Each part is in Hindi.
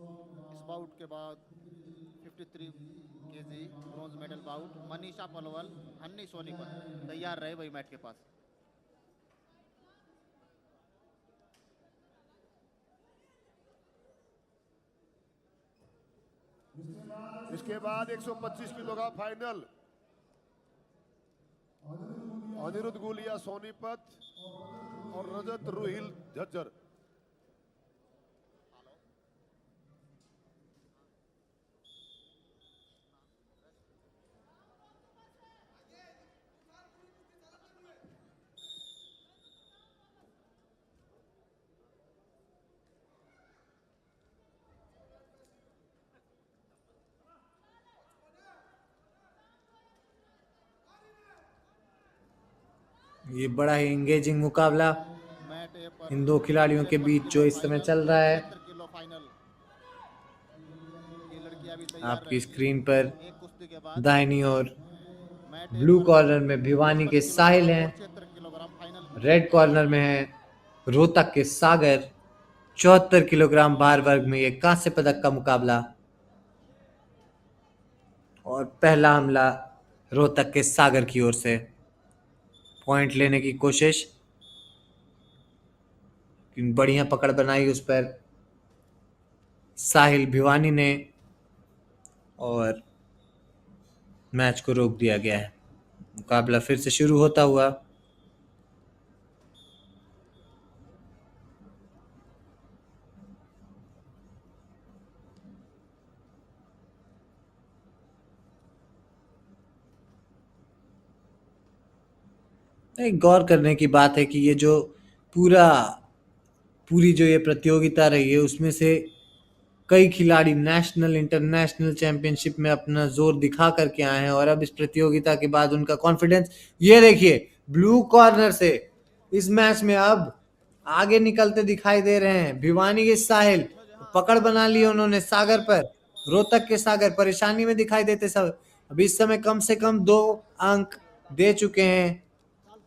इस बाउट के बाद 53 KG bronze medal bout Manisha Palwal, Hanni Sonipat तैयार रहे वही मैट के पास। इसके बाद 125 किलो का फाइनल अनिरुद्ध गुलिया सोनीपत और रजत रुहिल झज्जर। ये बड़ा ही एंगेजिंग मुकाबला इन दो खिलाड़ियों के बीच जो इस समय चल रहा है। आपकी स्क्रीन पर दाहिनी ओर ब्लू कॉर्नर में भिवानी के साहिल हैं, रेड कॉर्नर में है रोहतक के सागर। 74 किलोग्राम भार वर्ग में ये कांस्य पदक का मुकाबला और पहला हमला रोहतक के सागर की ओर से। पॉइंट लेने की कोशिश, बढ़िया पकड़ बनाई उस पर साहिल भिवानी ने और मैच को रोक दिया गया है। मुकाबला फिर से शुरू होता हुआ। एक गौर करने की बात है कि ये जो पूरी जो ये प्रतियोगिता रही है उसमें से कई खिलाड़ी नेशनल इंटरनेशनल चैंपियनशिप में अपना जोर दिखा करके आए हैं और अब इस प्रतियोगिता के बाद उनका कॉन्फिडेंस, ये देखिए ब्लू कॉर्नर से इस मैच में अब आगे निकलते दिखाई दे रहे हैं। भिवानी के साहिल पकड़ बना ली उन्होंने सागर पर, रोहतक के सागर परेशानी में दिखाई देते सब। अब इस समय कम से कम 2 अंक दे चुके हैं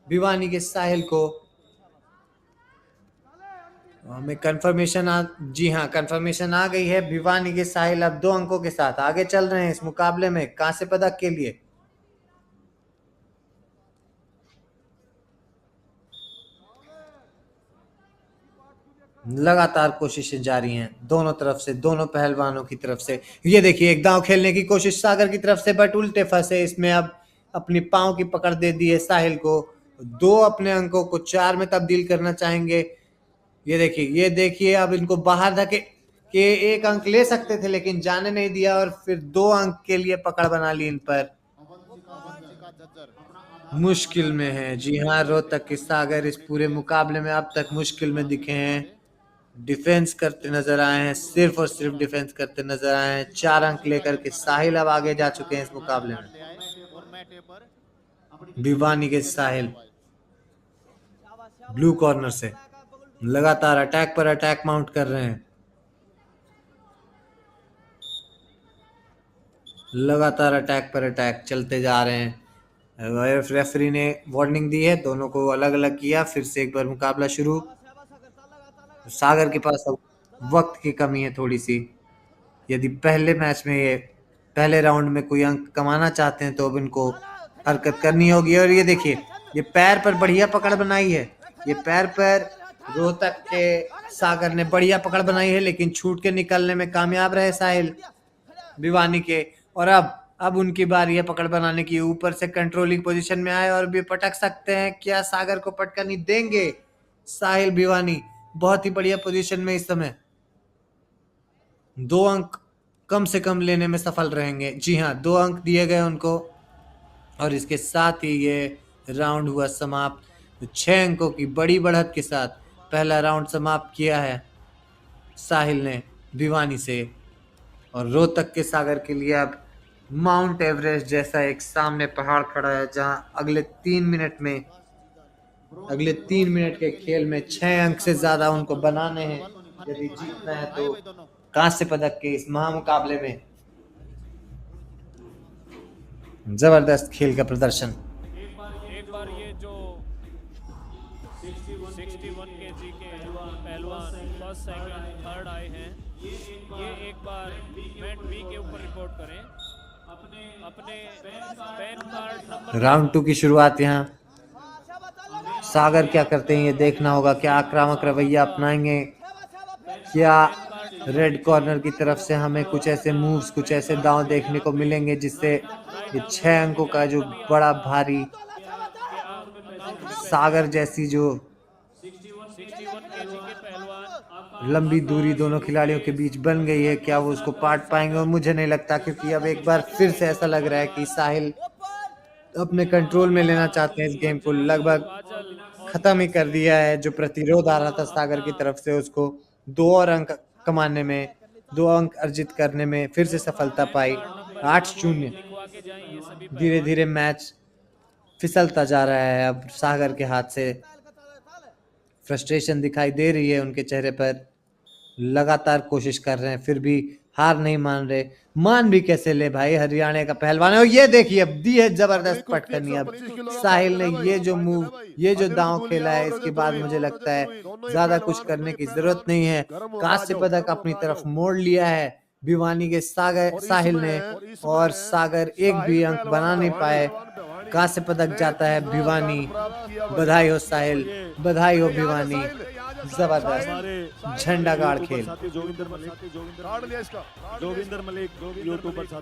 भिवानी के साहिल को। हमें जी हाँ, कंफर्मेशन आ गई है। भिवानी के साहिल अब 2 अंकों के साथ आगे चल रहे हैं इस मुकाबले में कांस्य पदक के लिए। लगातार कोशिशें जारी हैं दोनों तरफ से, दोनों पहलवानों की तरफ से। ये देखिए एक दांव खेलने की कोशिश सागर की तरफ से, बट उल्टे फंसे। इसमें अब अपनी पांव की पकड़ दे दी है साहिल को। 2 अपने अंकों को 4 में तब्दील करना चाहेंगे। ये देखिए अब इनको बाहर धके के 1 अंक ले सकते थे लेकिन जाने नहीं दिया और फिर 2 अंक के लिए पकड़ बना ली इन पर। मुश्किल में है। जी हाँ, रोहतक के सागर इस पूरे मुकाबले में अब तक मुश्किल में दिखे हैं। डिफेंस करते नजर आए हैं, सिर्फ और सिर्फ डिफेंस करते नजर आए हैं। 4 अंक लेकर के साहिल अब आगे जा चुके हैं इस मुकाबले में। भिवानी के साहिल ब्लू कॉर्नर से लगातार अटैक पर अटैक माउंट कर रहे हैं। लगातार अटैक पर अटैक चलते जा रहे हैं। रेफरी ने वार्निंग दी है, दोनों को अलग अलग किया। फिर से एक बार मुकाबला शुरू। सागर के पास अब वक्त की कमी है थोड़ी सी। यदि पहले राउंड में कोई अंक कमाना चाहते हैं तो अब इनको हरकत करनी होगी। और ये देखिए ये पैर पर बढ़िया पकड़ बनाई है। ये पैर पर रोहतक के सागर ने बढ़िया पकड़ बनाई है लेकिन छूट के निकलने में कामयाब रहे साहिल भिवानी के। और अब उनकी बारी है पकड़ बनाने की। ऊपर से कंट्रोलिंग पोजीशन में आए और भी पटक सकते हैं। क्या सागर को पटकनी देंगे साहिल भिवानी? बहुत ही बढ़िया पोजीशन में इस समय। 2 अंक कम से कम लेने में सफल रहेंगे। जी हाँ, 2 अंक दिए गए उनको और इसके साथ ही ये राउंड हुआ समाप्त। 6 अंकों की बड़ी बढ़त के साथ पहला राउंड समाप्त किया है साहिल ने भिवानी से। और रोहतक के सागर के लिए अब माउंट एवरेस्ट जैसा एक सामने पहाड़ खड़ा है जहां अगले 3 मिनट के खेल में 6 अंक से ज्यादा उनको बनाने हैं यदि जीतना है तो कांस्य पदक के इस महामुकाबले में। जबरदस्त खेल का प्रदर्शन। एक बार ये जो 61 केजी के पहलवान फर्स्ट सेकंड थर्ड आए हैं ये एक बार मैट बी के ऊपर रिपोर्ट करें अपने पैन कार्ड नंबर राउंड 2 की शुरुआत यहाँ सागर क्या करते हैं ये देखना होगा। क्या आक्रामक रवैया अपनाएंगे, क्या रेड कॉर्नर की तरफ से हमें कुछ ऐसे मूव्स, कुछ ऐसे दांव देखने को मिलेंगे जिससे ये 6 अंकों का जो बड़ा भारी सागर जैसी जो 61 केजी के पहलवान लंबी दूरी दोनों खिलाड़ियों के बीच बन गई है, क्या वो उसको पाट पाएंगे? और मुझे नहीं लगता, क्योंकि अब एक बार फिर से ऐसा लग रहा है कि साहिल अपने कंट्रोल में लेना चाहते हैं इस गेम को। लगभग खत्म ही कर दिया है। जो प्रतिरोध आ रहा था सागर की तरफ से, उसको 2 और अंक कमाने में, 2 अंक अर्जित करने में फिर से सफलता पाई। 8-0 लिखवा के जाएं ये सभी धीरे धीरे मैच फिसलता जा रहा है। अब सागर के हाथ से फ्रस्ट्रेशन दिखाई दे रही है उनके चेहरे पर, लगातार कोशिश कर रहे हैं फिर भी हार नहीं मान रहे। मान भी कैसे ले भाई, हरियाणा का पहलवान है। और ये देखिए अब दी है जबरदस्त पटकनी। अब साहिल ने ये जो मूव, ये जो दांव खेला है, इसके बाद मुझे लगता है ज्यादा कुछ करने की जरूरत नहीं है। कांस्य पदक अपनी तरफ मोड़ लिया है भिवानी के साहिल ने, और सागर एक भी अंक बना नहीं पाए। कांस्य पदक जाता है भिवानी। बधाई हो साहिल, बधाई हो भिवानी। जबरदस्त झंडा गाड़ खेल। जोगिंदर मलिक यूट्यूबर साथी